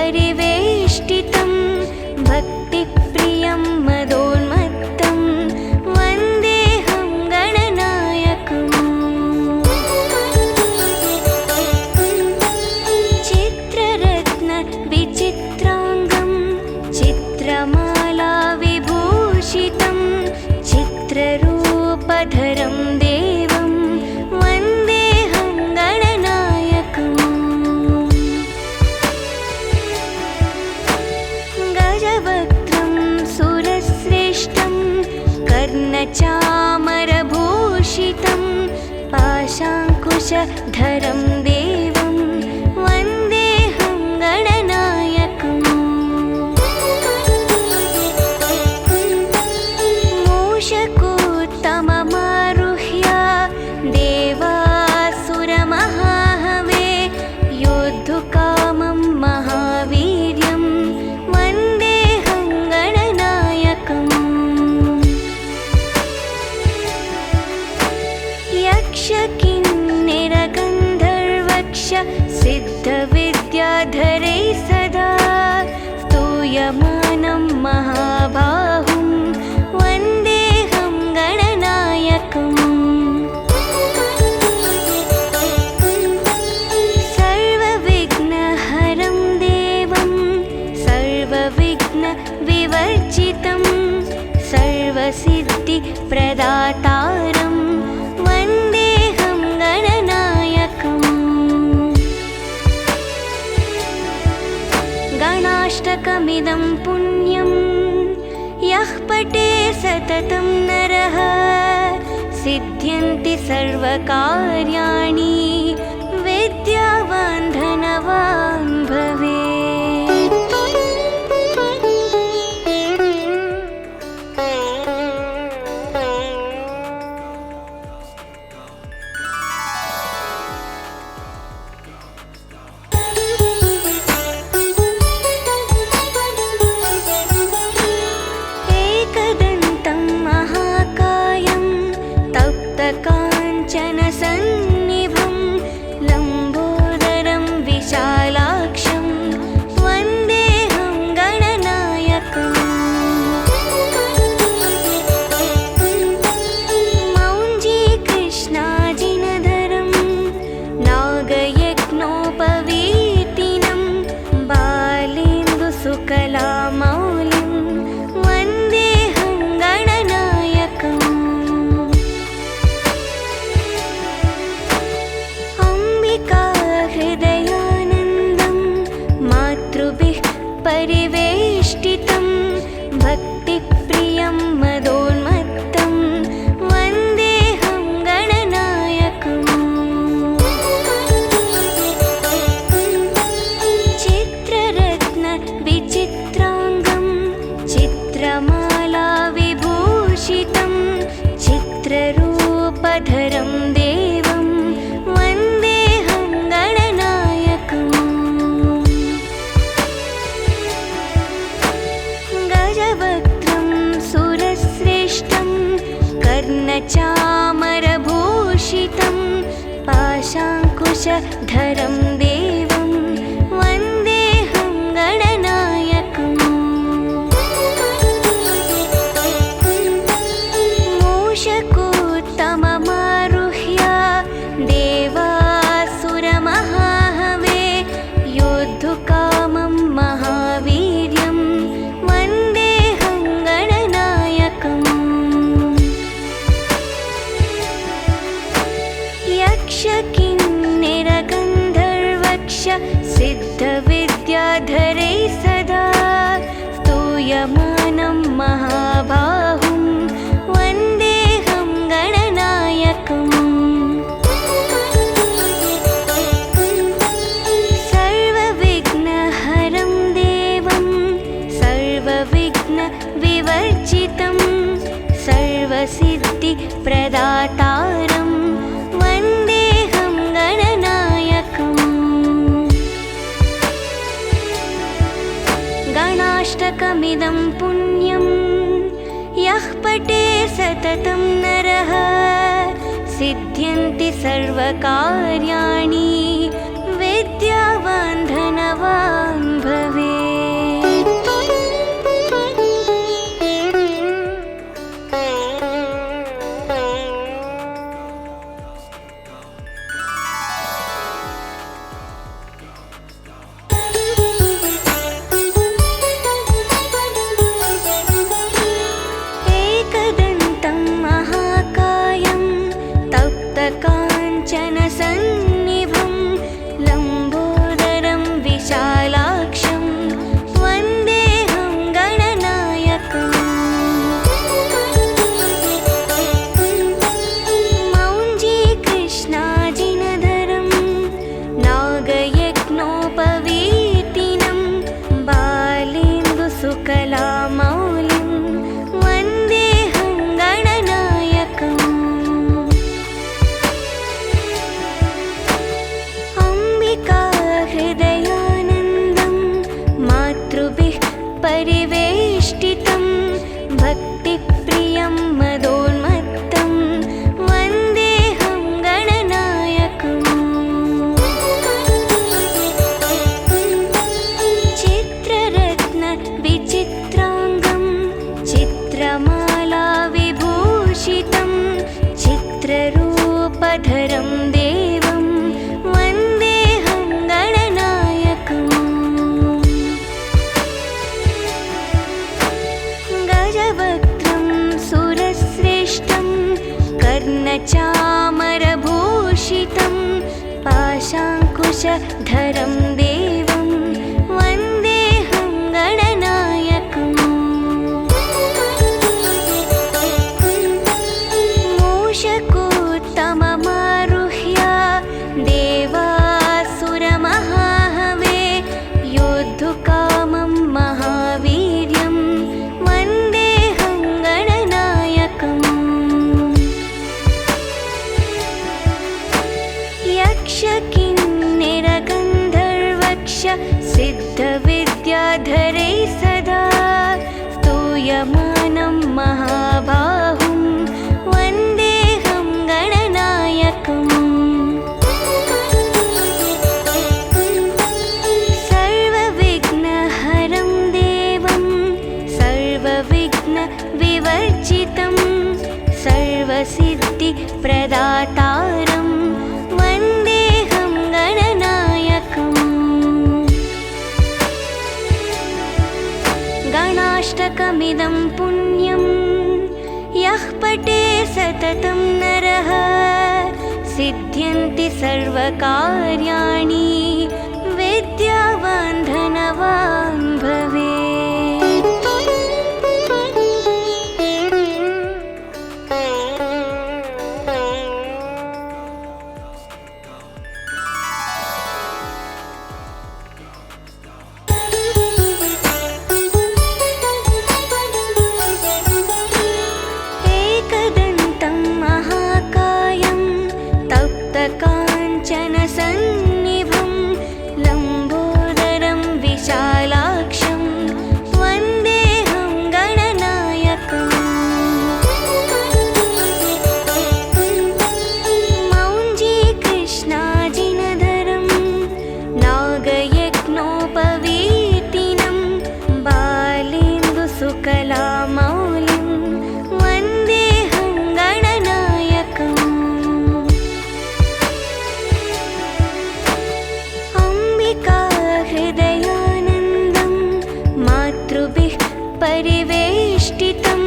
परिवेष्टितं भक्तिप्रियं मदोन्मत्तं वन्देऽहं गणनायकम्। चित्ररत्न विचित्राङ्गं चित्रमाला विभूषितं चित्ररूपधरं देवं वन्देऽहं गणनायकम्। गजवक्त्रं सुरश्रेष्ठं कर्णचामरभूषितं पाशाङ्कुशधरं देवं वन्देऽहं गणनायकम्। मूषकोत्तममारुह्य देवासुरमहाहवे योद्धुकामं महावीर्यं वन्देऽहं गणनायकम्। यक्षकिन्नरगन्धर्वक्ष सिद्धविद्याधरै सदा स्तूयमानं महाबाहुं वन्देऽहं गणनायकम्। सर्वविघ्नहरं देवं सर्वविघ्नविवर्जितं सर्वसिद्धिप्रदातारं वन्देऽहं गणनायकम्। गणाष्टकमिदं पुण्यं यः पठे सततं नरः सिद्ध्यन्ति सर्वकार्याणि विद्यावान् धनवान् भवेत्। एकदन्तं महाकायं तप्तकाञ्चनसन्निभं लम्बोदरं विशालाक्षं वन्देऽहं गणनायकम्। मौञ्जीकृष्णाजिनधरं नागयज्ञोपवीतिनं बालेन्दुसुकलामौलिं वन्देऽहं गणनायकम्। अम्बिकाहृदयानन्दं मातृभिः परिवेष्टितं भक्तिप्रियं मदोन्मत्तं वन्देऽहं गणनायकम्। चित्ररत्न विचित्राङ्गं चित्रमाला विभूषितं चित्ररूपधरं देवं वन्देऽहं गणनायकम्। गजवक्त्रं सुरश्रेष्ठं कर्णचामरभूषितं पाशाङ्कुशधरं देवं वन्देऽहं गणनायकम्। मूषकोत्तममारुह्य देवासुरमहाहवे योद्धुकामं महावीर्यं वन्देऽहं गणनायकम्। यक्षकिन्नरगन्धर्वक्ष सिद्धविद्याधरै सदा स्तूयमानं महाबाहुं वन्देऽहं गणनायकम्। सर्वविघ्नहरं देवं सर्वविघ्नविवर्जितं सर्वसिद्धिप्रदातारं वन्देऽहं गणनायकम्। गणाष्टकमिदं पुण्यं यः पठे सततं नरः सिद्ध्यन्ति सर्वकार्याणि विद्यावान् धनवान् भवेत्। नागयज्ञोपवीतिनं बालेन्दुसुकलामौलिं वन्देऽहं गणनायकम् अम्बिका हृदयानन्दं मातृभिः परिवेष्टितं भक्तिप्रियं मदोन्मत्तं वन्देऽहं गणनायकम् चित्ररत्नविचित्राङ्गं चित्रमालाविभूषितं चित्ररूपधरं देवं वन्देऽहं गणनायकम् गजवक्त्रं सुरश्रेष्ठं कर्णचामरभूषितं पाशाङ्कुशधरं देवं वन्देऽहं गणनायकम् मूषकोत्तममारुह्य देवासुरमहाहवे योद्धुकामं महावीर्यं वन्देऽहं गणनायकम् यक्षकिन्निरगन्धर्वक्ष सिद्धविद्याधरै सदा स्तूयमानं महाबाहुं वन्देऽहं गणनायकम् सर्वविघ्नहरं देवं सर्वविघ्नविवर्जितं सर्वसिद्धिप्रदातारं वन्देऽहं गणनायकम् गणाष्टकमिदं पुण्यं यः पठे सततं नरः सिद्ध्यन्ति सर्वकार्याणि विद्यावान् धनवान् भवेत्। एकदन्तं महाकायं तप्तकाञ्चनसन्निभं लम्बोदरं विशालाक्षं वन्देऽहं गणनायकम् मौञ्जीकृष्णाजिनधरं नागयज्ञोपवीतिनं बालेन्दुसुकलामौलिं वन्देऽहं गणनायकम् अम्बिका हृदयानन्दं मातृभिः परिवेष्टितं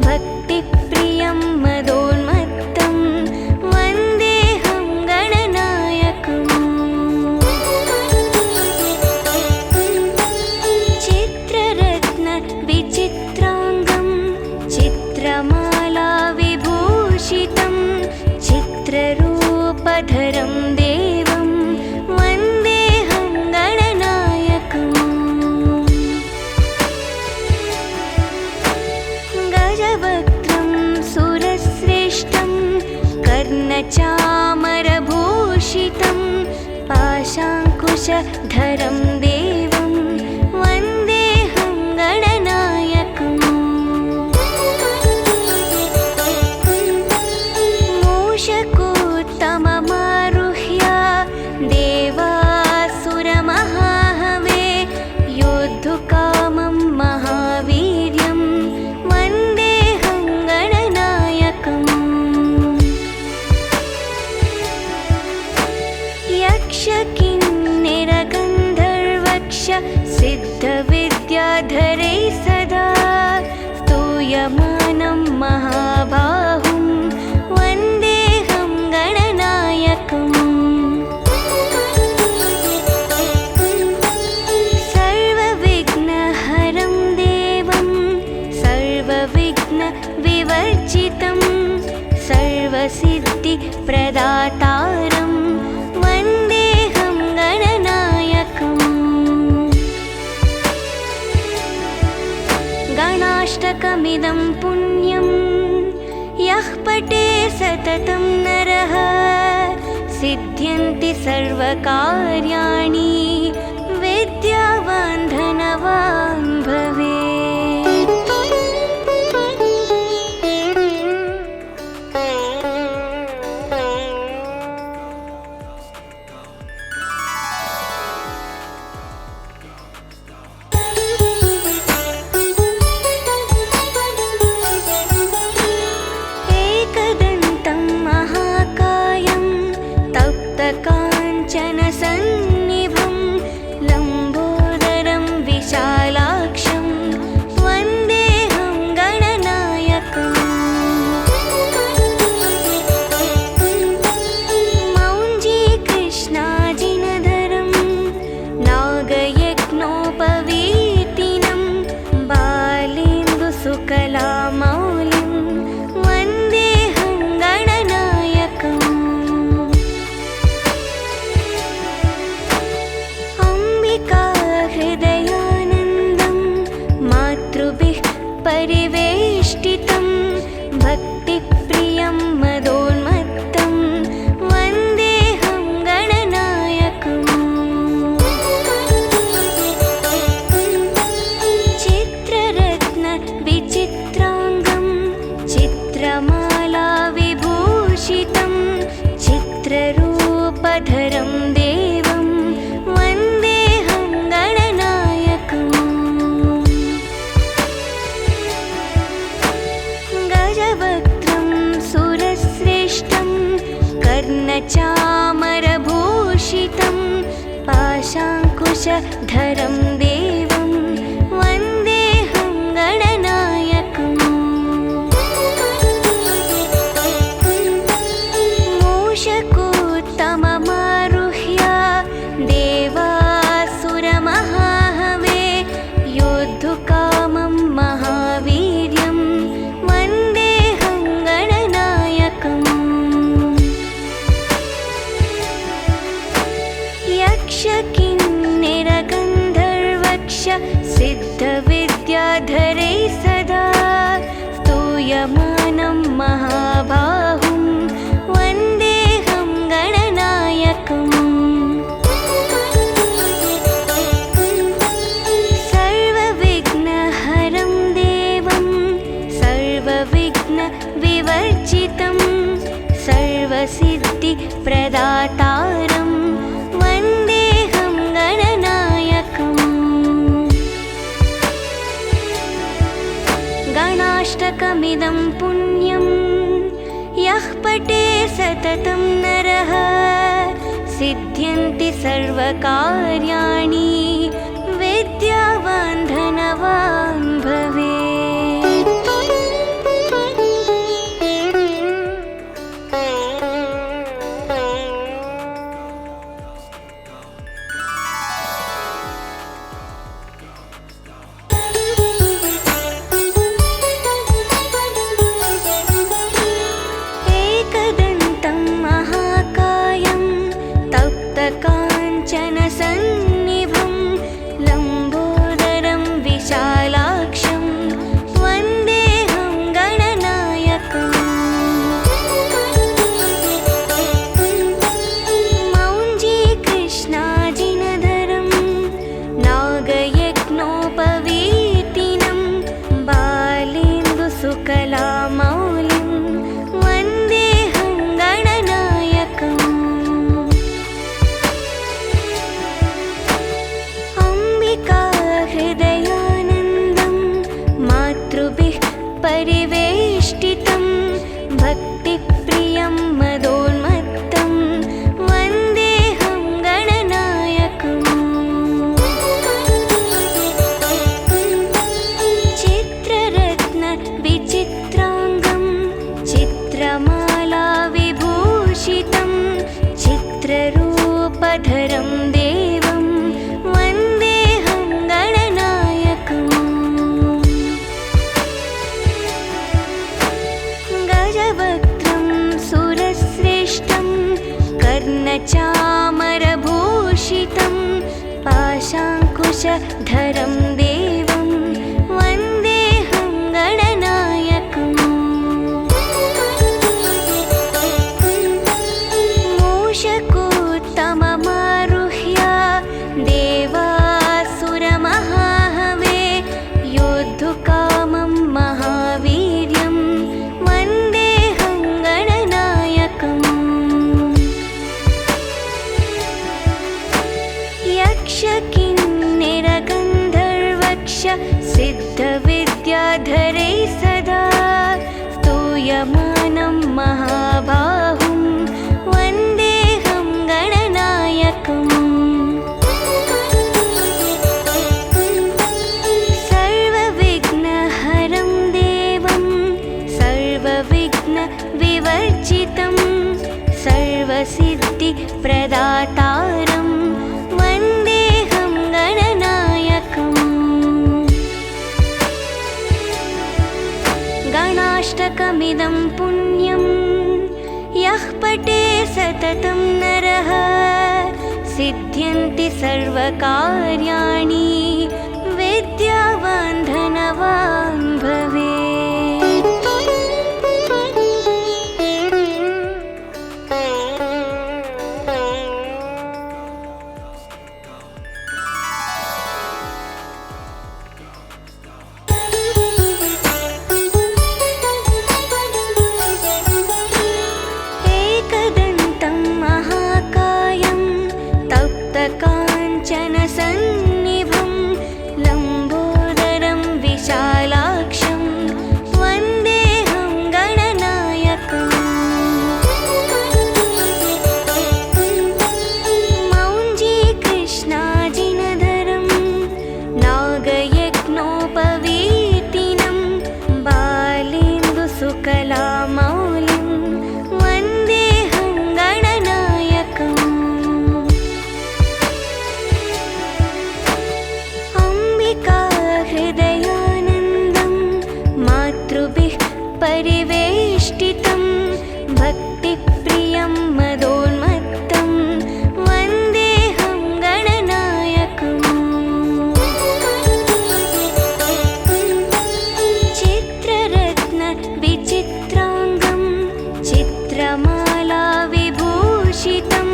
भक्तिप्रियं मदोन्मत्तं वन्देऽहं गणनायकम् चित्ररत्नविचित्राङ्गं चित्रमालाविभूषितं चित्ररूपधरं देवं वन्देऽहं गणनायकम् गजवक्त्रं सुरश्रेष्ठं कर्णचामरभूषितं पाशाङ्कुशधरं देवं वन्देऽहं गणनायकम् मूषकोत्तममारुह्य देवासुरमहाहवे योद्धुकामं महावीर्यं वन्देऽहं गणनायकम् यक्षकिन्निरगन्धर्वक्ष सिद्धविद्याधरै सदा स्तूयमानं महाबाहुं वन्देऽहं गणनायकम् सर्वविघ्नहरं देवं सर्वविघ्नविवर्जितं सर्वसिद्धिप्रदातारं वन्देऽहं सिद्ध्यन्ति सर्वकार्याणि विद्यावान् धनवान् भवेत्। एकदन्तं महाकायं तप्तकाञ्चनसन्निभं लम्बोदरं विशालाक्षं वन्देऽहं गणनायकम्। मौञ्जीकृष्णाजिनधरं नागयज्ञोपवीतिनं बालेन्दुसुकलामौलिं वन्देऽहं गणनायकम्। अम्बिका हृदयानन्दं मातृभिः परिवेष्टितं भक्तिप्रियं मदोन्मत्तं वन्देऽहं गणनायकम्। चित्ररत्नविचित्राङ्गं चित्रमाला विभूषितं चित्ररूपधरं देवं वन्देऽहं गणनायकम्। गजवक्त्रं सुरश्रेष्ठं कर्णचामरभूषितं पाशाङ्कुशधरं देवं वन्देऽहं गणनायकम्। मूषकोत्तममारुह्य देवासुरमहाहवे योद्धुकामं महावीर्यं वन्देऽहं गणनायकम्। यक्षकिन्नरगन्धर्वक्ष सिद्धविद्याधरे सदा स्तूयमानं महाबाहुं वन्देऽहं गणनायकम्। सर्वविघ्नहरं देवं सर्वविघ्नविवर्जितं सर्वसिद्धिप्रदातारं वन्देऽहं गणनायकम्। गणाष्टकमिदं पुण्यं यः पठे सततं नरः सिद्ध्यन्ति सर्वकार्याणि विद्यावान् धनवान् भवेत्। एकदन्तं महाकायं तप्तकाञ्चनसन्निभं लम्बोदरं विशालाक्षं वन्देऽहं गणनायकम्। मौञ्जीकृष्णाजिनधरं नागयज्ञोपवीतिनं बालेन्दुसुकलामौलिं वन्देऽहं गणनायकम्। अम्बिका हृदयानन्दं मातृभिः परिवेष्टितं भक्तिप्रियं मदोन्मत्तं वन्देऽहं गणनायकम्। चित्ररत्नविचित्राङ्गं चित्रमाला विभूषितं चित्ररूपधरं देवं वन्देऽहं गणनायकम्। गजवक्त्रं सुरश्रेष्ठं कर्णचामरभूषितं पाशाङ्कुशधरं देवं वन्देऽहं गणनायकम्। यक्षकिन्निरगन्धर्वक्ष सिद्धविद्याधरे सदा स्तूयमानं महाबाहुं वन्देऽहं गणनायकम् सर्वविघ्नहरं देवं सर्वविघ्नविवर्जितं सर्वसिद्धिप्रदातारं वन्देऽहं गणनायकम् गणाष्टकमिदं पुण्यं यः पठे सततं नरः सिद्ध्यन्ति सर्वकार्याणि विद्यावान् धनवान् भवेत्। एकदन्तं महाकायं तप्तकाञ्चनसन्निभं लम्बोदरं विशालाक्षं वन्देऽहं गणनायकम् मौञ्जीकृष्णाजिनधरं नागयज्ञोपवीतिनं बालेन्दुसुकलामौलिं वन्देऽहं गणनायकम् अम्बिकाहृदयानन्दं मातृभिः परिवेष्टितं भक्तिप्रियं मदोन्मत्तं वन्देऽहं गणनायकम् चित्ररत्नविचित्राङ्गं चित्रमालाविभूषितं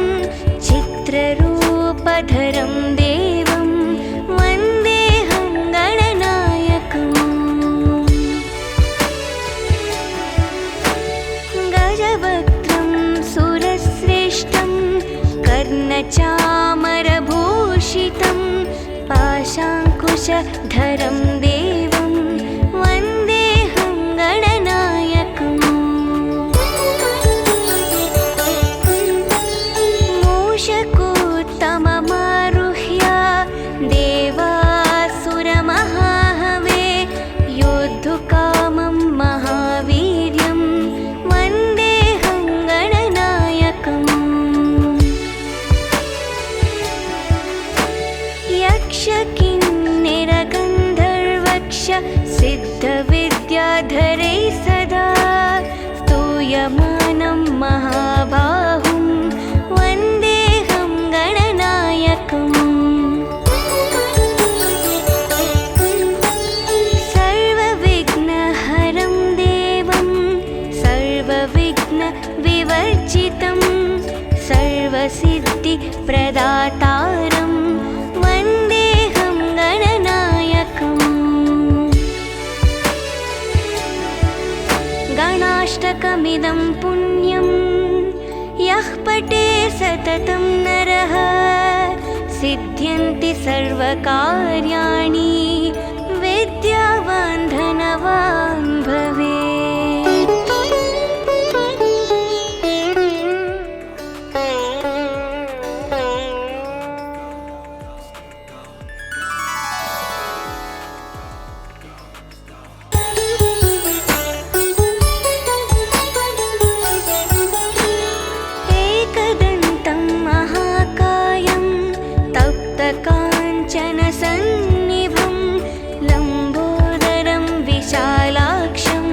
चित्ररूपधरं देवं वन्देऽहं गणनायकम् गजवक्त्रं सुरश्रेष्ठं कर्णचामरभूषितं पाशाङ्कुशधरं देवं वन्देऽहं गणनायकम् मूषकोत्तममारुह्य देवासुरमहाहवे योद्धुकामं महावीर्यं वन्देऽहं गणनायकम् यक्षकिन्निरगन्धर्वक्ष सिद्धविद्याधरे सदा स्तूयमानं महाबाहुं वन्देऽहं गणनायकम् सर्वविघ्नहरं देवं सर्वविघ्नविवर्जितं सर्वसिद्धिप्रदातारं वन्देऽहं गणनायकम् गणाष्टकमिदं पुण्यं यः पठे सततं नरः सिद्ध्यन्ति सर्वकार्याणि विद्यावान् धनवान् भवेत्। एकदन्तं महाकायं तप्तकाञ्चनसन्निभं लम्बोदरं विशालाक्षं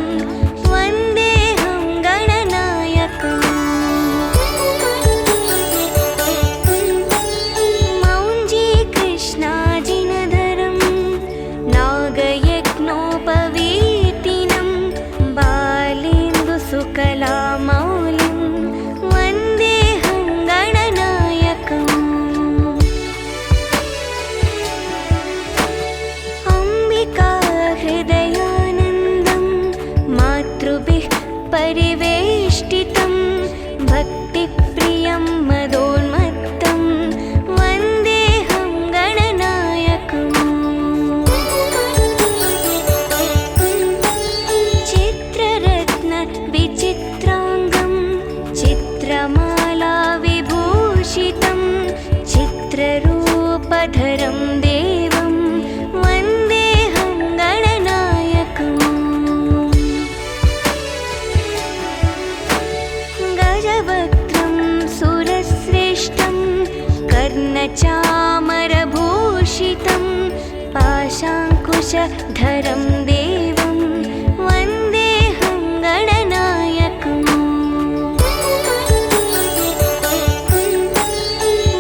सर्वविद्याधरं देवं वन्देऽहं गणनायकम्। गजवक्त्रं सुरश्रेष्ठं कर्णचामरभूषितं पाशाङ्कुशधरं देवं वन्देऽहं गणनायकम्।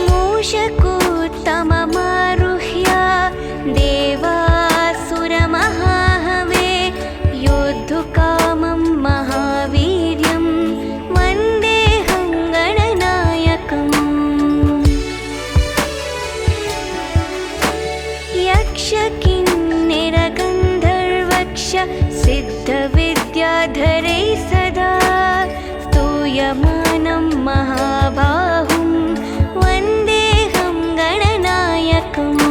मूषकोत्तममारुह्य देवासुरमहाहवे योद्धुकामं महावीर्यं वन्देऽहं गणनायकम्। यक्षकिन्नरगन्धर्वक्ष सिद्धविद्याधरैः सदा स्तूयमानं महाबाहुं वन्देऽहं गणनायकम्।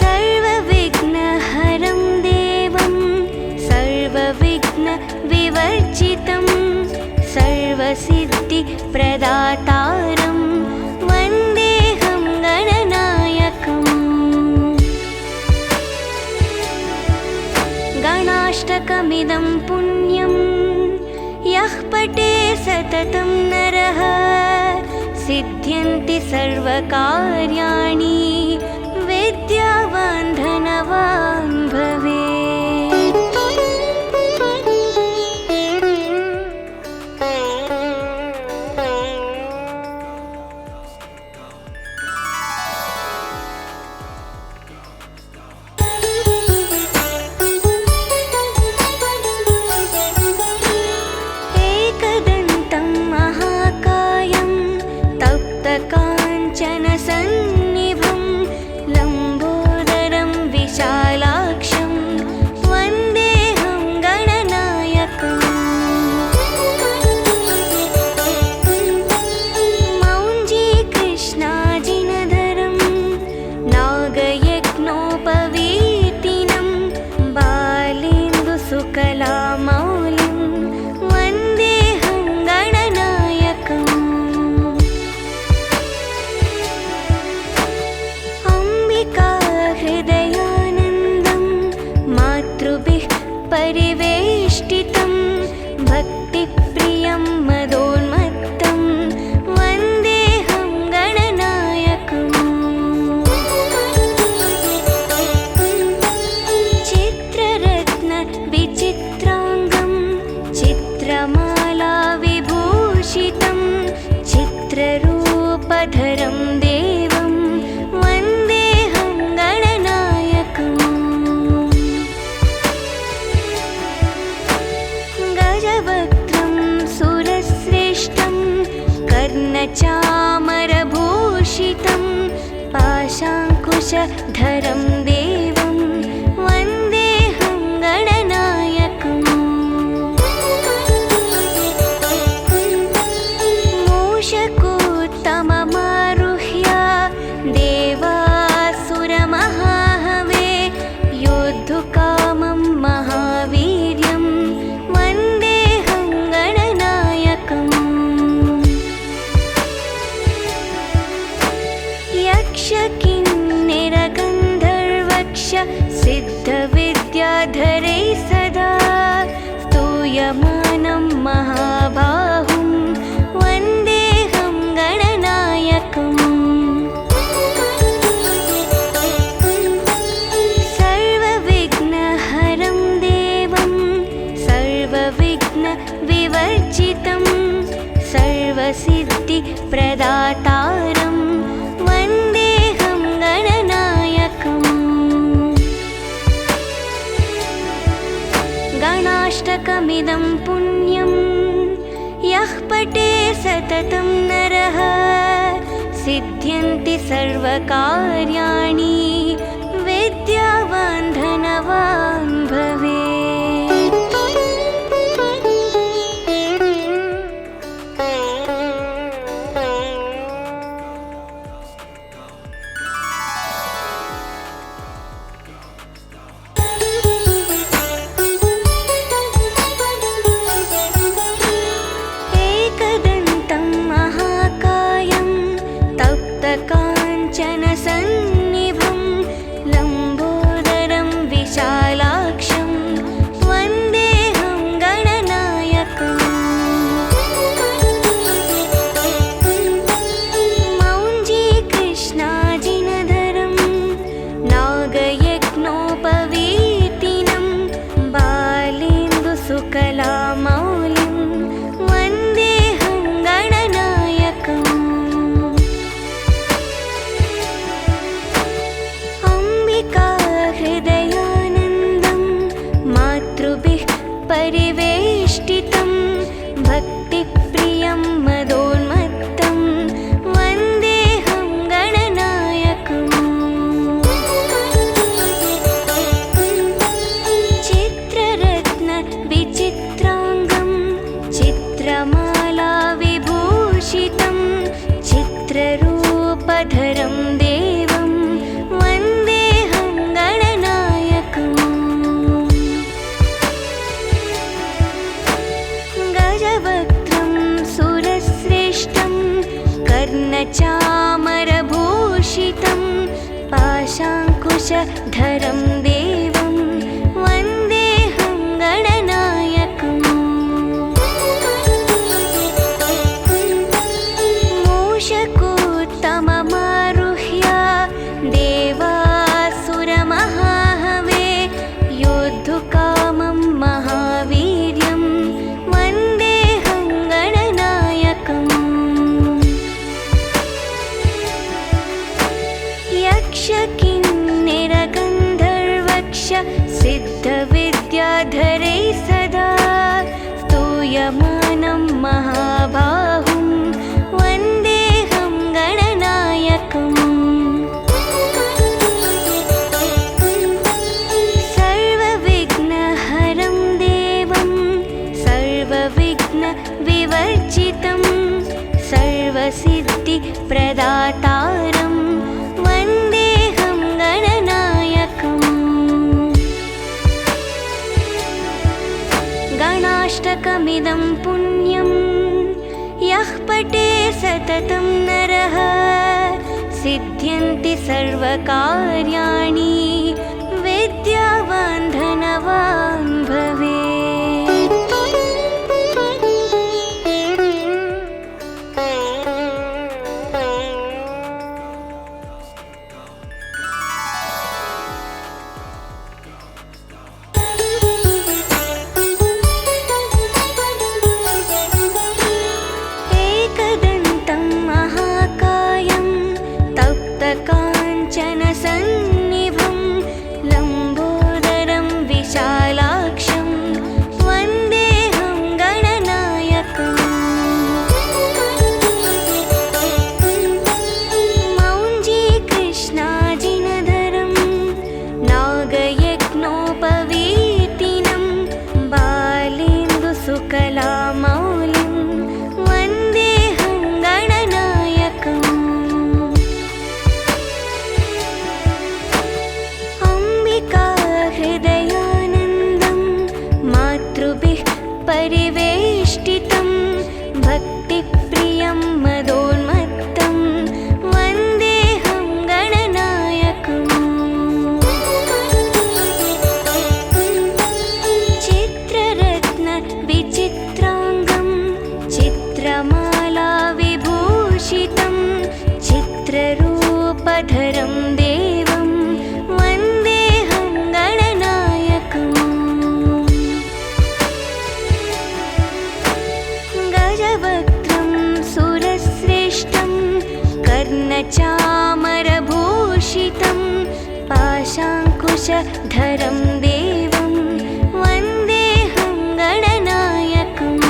सर्वविघ्नहरं देवं सर्वविघ्नविवर्जितं सर्वसिद्धिप्रदातारं वन्देऽहं गणनायकम्। गणाष्टकमिदं पुण्यं यः पठे सततं नरः सिद्ध्यन्ति सर्वकार्याणि विद्यावान् धनवान् भवेत्। एकदन्तं महाकायं तप्तकाञ्चनसन्निभं लम्बोदरं विशालाक्षं वन्देऽहं गणनायकम्। मौञ्जीकृष्णाजिनधरं नागयज्ञोपवीतिनं बालेन्दुसुकलामौलिं वन्देऽहं गणनायकम्। अम्बिकाहृदयानन्दं मातृभिः परिवेष्टितं भक्तिप्रियं मदोन्मत्तं वन्देऽहं गणनायकम्। चित्ररत्नविचित्राङ्गं चित्रमालाविभूषितं चित्ररूपधरं देवं वन्देऽहं गणनायकम्। गजवक्त्रं सुरश्रेष्ठं कर्णचामरभूषितं पाशाङ्कुशधरं देवं वन्देऽहं गणनायकम्। मूषकोत्तममारुह्य देवासुरमहाहवे योद्धुकामं महावीर्यं वन्देऽहं गणनायकम्। यक्षकिन्नरगन्धर्वक्ष सिद्धविद्याधरैः सदा स्तूयमानं महाबाहुं वन्देऽहं गणनायकम्। सर्वविघ्नहरं देवं सर्वविघ्नविवर्जितं सर्वसिद्धिप्रदातारं वन्देऽहं गणनायकम्। गणाष्टकमिदं पुण्यं यः पठे सततं नरः सिद्ध्यन्ति सर्वकार्याणि विद्यावान् धनवान् भवेत्। एकदन्तं महाकाय कर्णचामरभूषितं पाशाङ्कुशधरं देवं वन्देऽहं गणनायकम् मूषकोत्तममारुह्य देवासुरमहाहवे योद्धुकामं महावीर्यं वन्देऽहं गणनायकम् यक्षकिन्निरगन्धर्वक्ष सिद्धविद्याधरैः सदा स्तूयमानं महाबाहुं वन्देऽहं गणनायकम् सर्वविघ्नहरं देवं सर्वविघ्नविवर्जितं सर्वसिद्धिप्रदातारं वन्देऽहं गणनायकम् गणाष्टकमिदं पुण्यं यः पठे सततं नरः सिद्ध्यन्ति सर्वकार्याणि विद्यावान् धनवान् भवेत्। एकदन्तं महाकायं तप्तकाञ्चनसन्निभं लम्बोदरं विशालाक्षं वन्देऽहं गणनायकम् मौञ्जीकृष्णाजिनधरं नागयज्ञोपवीतिनं बालेन्दुसुकलामौलिं वन्देऽहं गणनायकम् अम्बिकाहृदयानन्दं मातृभिः परिवेष्टितं भक्तिप्रियं मदोन्मत्तं वन्देऽहं गणनायकम् चित्ररत्नविचित्राङ्गं चित्रमालाविभूषितं चित्ररूपधरं देवं वन्देऽहं गणनायकम् गजवक्त्रं सुरश्रेष्ठं कर्णचामरभूषितं पाशाङ्कुशधरं देवं वन्देऽहं गणनायकम्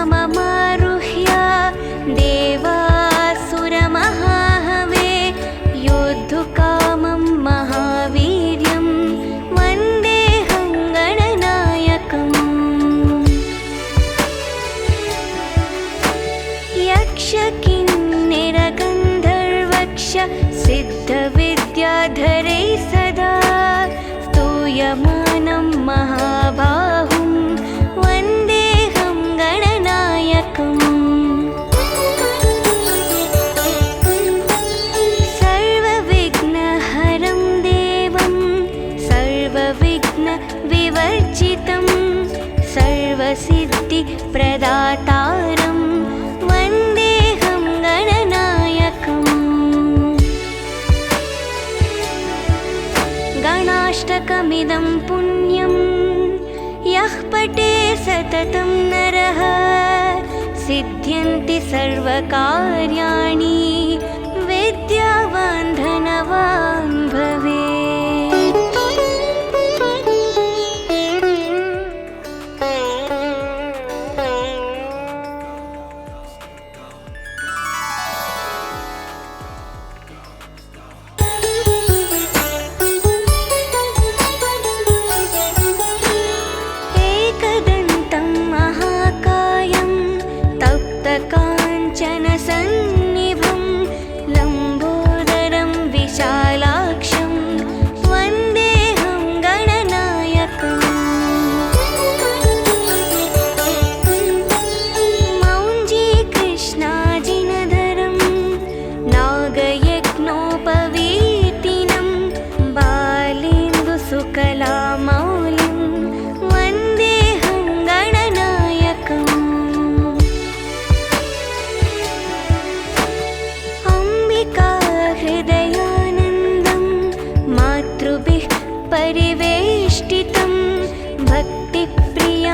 मूषकोत्तममारुह्य देवासुरमहाहवे योद्धुकामं महावीर्यं वन्देऽहं गणनायकम् यक्षकिन्निरगन्धर्वक्ष सिद्धविद्याधरैः सदा स्तूयमानं महाबाहुं वन्देऽहं गणनायकम् सर्वविघ्नहरं देवं सर्वविघ्नविवर्जितं सर्वसिद्धिप्रदातारं वन्देऽहं गणनायकम् गणाष्टकमिदं पुण्यं यः पठे सततं नरः सिद्ध्यन्ति सर्वकार्याणि विद्यावान् धनवान् भवेत्। एकदन्तं महाकायं तप्तकाञ्चनसन्निभं लम्बोदरं विशालाक्षं वन्देऽहं गणनायकम्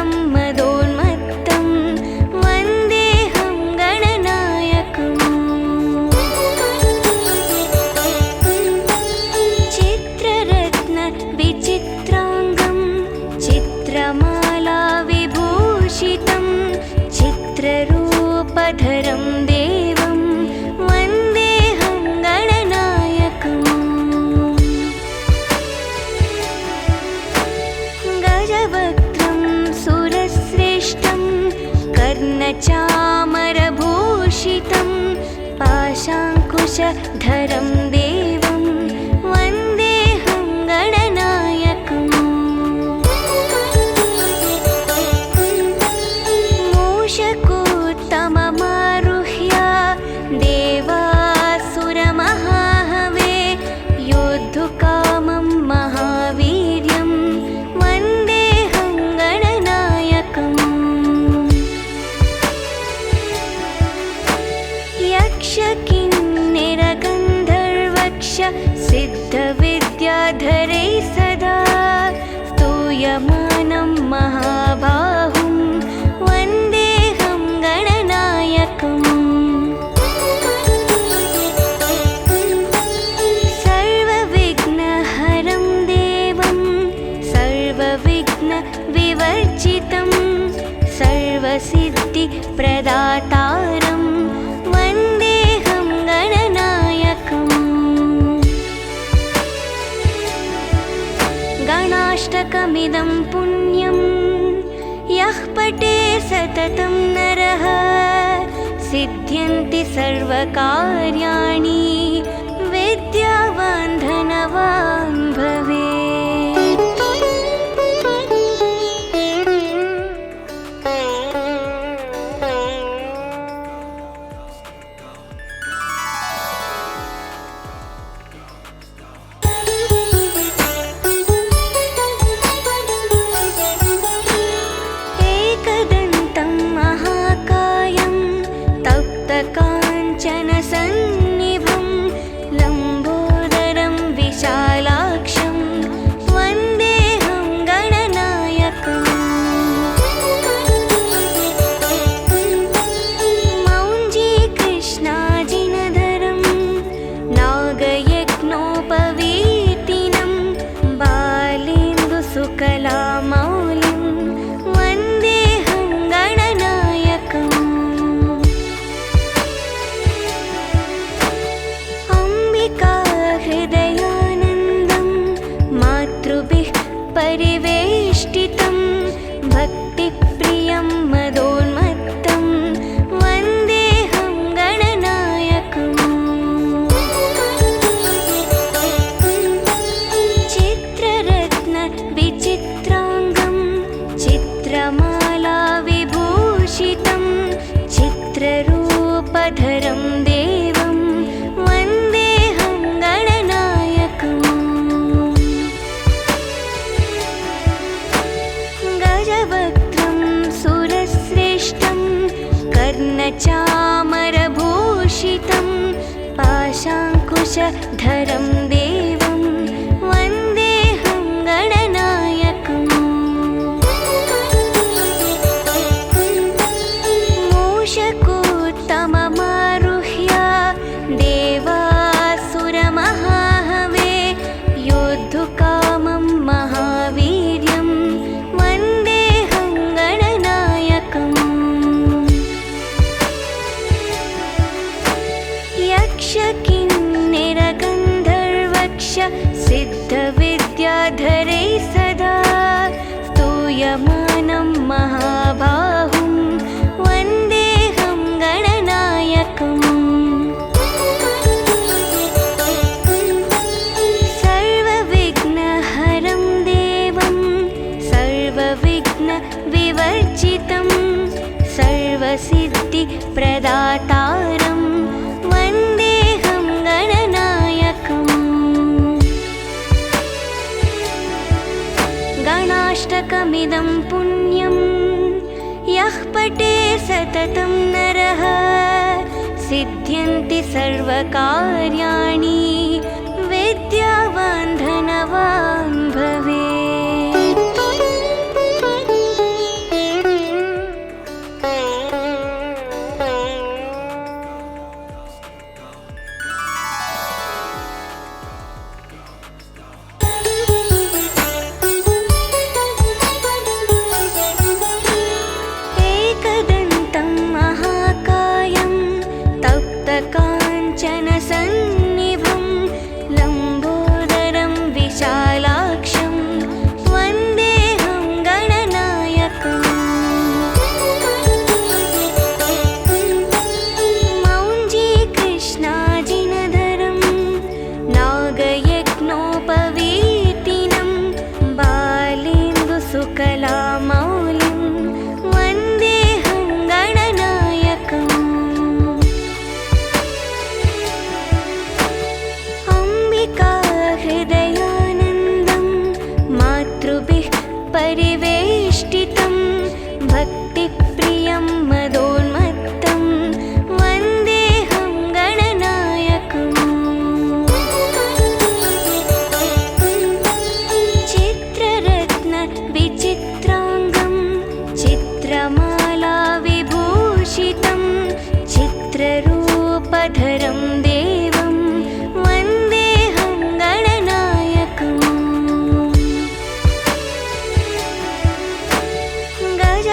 प्रियं मदोन्मत्तं वन्देऽहं गणनायकम् चित्ररत्न विचित्राङ्गं चित्रमाला विभूषितं चित्ररूपधरं देवं वन्देऽहं गणनायकम् गजवक्त्रं सुरश्रेष्ठं कर्णचामरभूषितं पाशाङ्कुशधरं देवं वन्देऽहं गणनायकम् मूषकोत्तममारुह्य देवासुरमहाहवे योद्धुकामं महावीर्यं वन्देऽहं गणनायकम् यक्षकिन्निरगन्धर्वक्ष सिद्धविद्याधरैः सदा स्तूयमानं महाबाहुं वन्देऽहं गणनायकम् सर्वविघ्नहरं देवं सर्वविघ्नविवर्जितं सर्वसिद्धिप्रदातारं वन्देऽहं गणनायकम् गणाष्टकमिदं पुण्यं यः पठे सततं नरः सिद्ध्यन्ति सर्वकार्याणि विद्यावान् धनवान् भवेत्। एकदन्तं महाकायं तप्तकाञ्चनसन्निभं लम्बोदरं विशालाक्षं वन्देऽहं गणनायकम् मौञ्जीकृष्णाजिनधरं नागयज्ञोपवीतिनं बालेन्दुसुकलामौलिं वन्देऽहं गणनायकम् अम्बिका हृदयानन्दं मातृभिः परिवेष्टितं भक्तिप्रियं मदोन्मत्तं वन्देऽहं गणनायकम् चित्ररत्न विचित्राङ्गं चित्रमाला विभूषितं चित्ररूपधरं देवं वन्देऽहं गणनायकम् गजवक्त्रं सुरश्रेष्ठं कर्णचामरभूषितं पाशाङ्कुशधरं देवं वन्देऽहं गणनायकम् मूषकोत्तममारुह्य देवासुरमहाहवे योद्धुकामं महावीर्यं वन्देऽहं गणनायकम् यक्षकिन्निरगन्धर्वक्ष सिद्धविद्याधरैः सदा स्तूयमानं महाबाहुं वन्देऽहं गणनायकम् सर्वविघ्नहरं देवं सर्वविघ्नविवर्जितं सर्वसिद्धिप्रदातारं वन्देऽहं गणनायकम् गणाष्टकमिदं पुण्यं यः पठे सततं नरः सिद्ध्यन्ति सर्वकार्याणि विद्यावान् धनवान् भवेत्।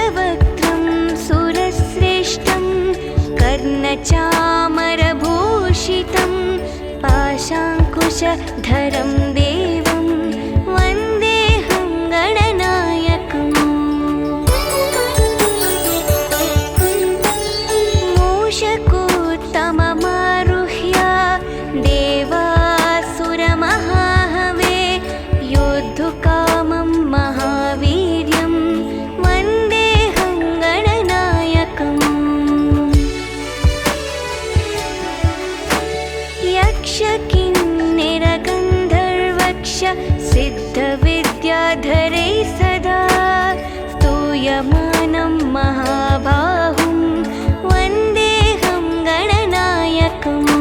गजवक्त्रं सुरश्रेष्ठं कर्णचामरभूषितं पाशाङ्कुशधरं देवं वन्देऽहं गणनायकम् मूषकोत्तममारुह्य देवासुरमहाहवे योद्धुकामं महावीर्यं वन्देऽहं गणनायकम् यक्षकिन्निरगन्धर्वक्ष सिद्धविद्याधरै सदा स्तूयमानं महाबाहुं वन्देऽहं गणनायकम्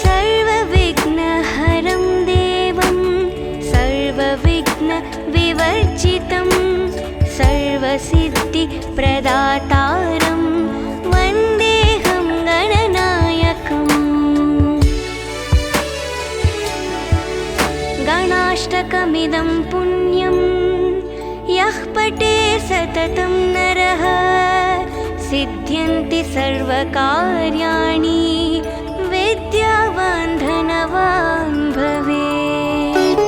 सर्वविघ्नहरं देवं सर्वविघ्नविवर्जितं सर्वसिद्धिप्रदातारं वन्देऽहं गणनायकम् गणाष्टकमिदं पुण्यं यः पठे सततं नरः सिद्ध्यन्ति सर्वकार्याणि विद्यावान् धनवान् भवेत्।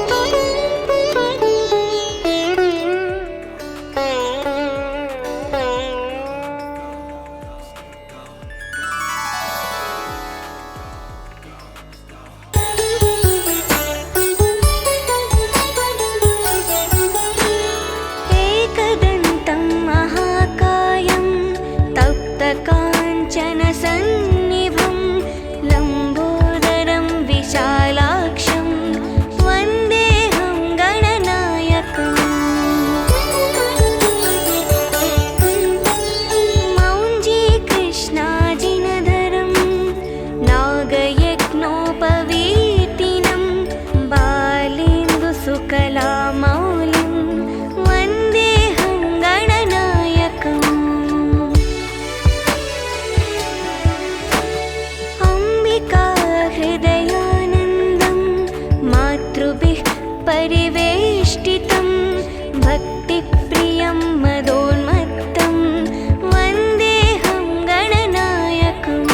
एकदन्तं महाकायं तप्तकाञ्चनसन्निभं लम्बोदरं विशालाक्षं वन्देऽहं गणनायकम् मौञ्जीकृष्णाजिनधरं नागयज्ञोपवीतिनं बालेन्दुसुकलामौलिं वन्देऽहं गणनायकम् अम्बिकाहृदयानन्दं मातृभिः परिवेष्टितं भक्तिप्रियं मदोन्मत्तं वन्देऽहं गणनायकम्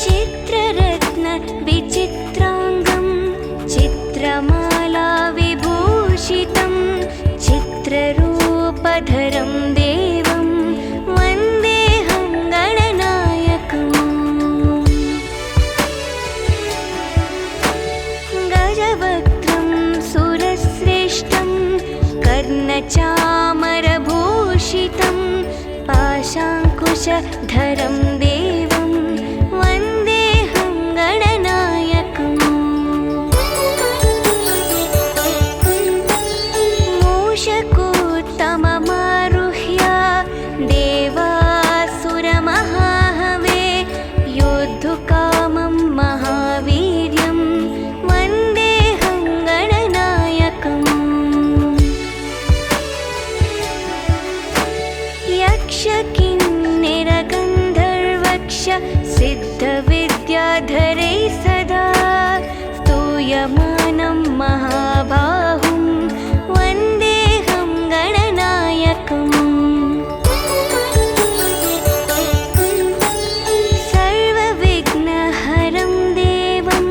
चित्ररत्नविचित्राङ्गं चित्रमालाविभूषितं चित्ररूपधरं देवं वन्देऽहं गणनायकम् गजवक्त्रं सुरश्रेष्ठं कर्णचामरभूषितं पाशाङ्कुशधरं देवं वन्देऽहं गणनायकम् मूषकोत्तममारुह्य देवासुरमहाहवे योद्धुकामं महावीर्यं वन्देऽहं गणनायकम् यक्षकिन्निरगन्धर्वक्ष सिद्धविद्याधरै सदा स्तूयमानं महाबाहुं वन्देऽहं गणनायकम् सर्वविघ्नहरं देवं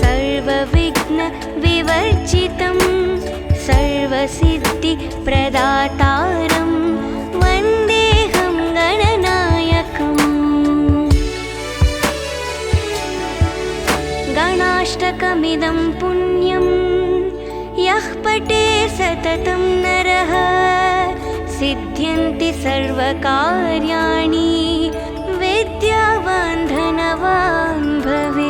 सर्वविघ्नविवर्जितं सर्वसिद्धिप्रदातारं वन्देऽहं गणनायकम् गणाष्टकमिदं पुण्यं यः पठे सततं नरः सिद्ध्यन्ति सर्वकार्याणि विद्यावान् धनवान् भवेत्।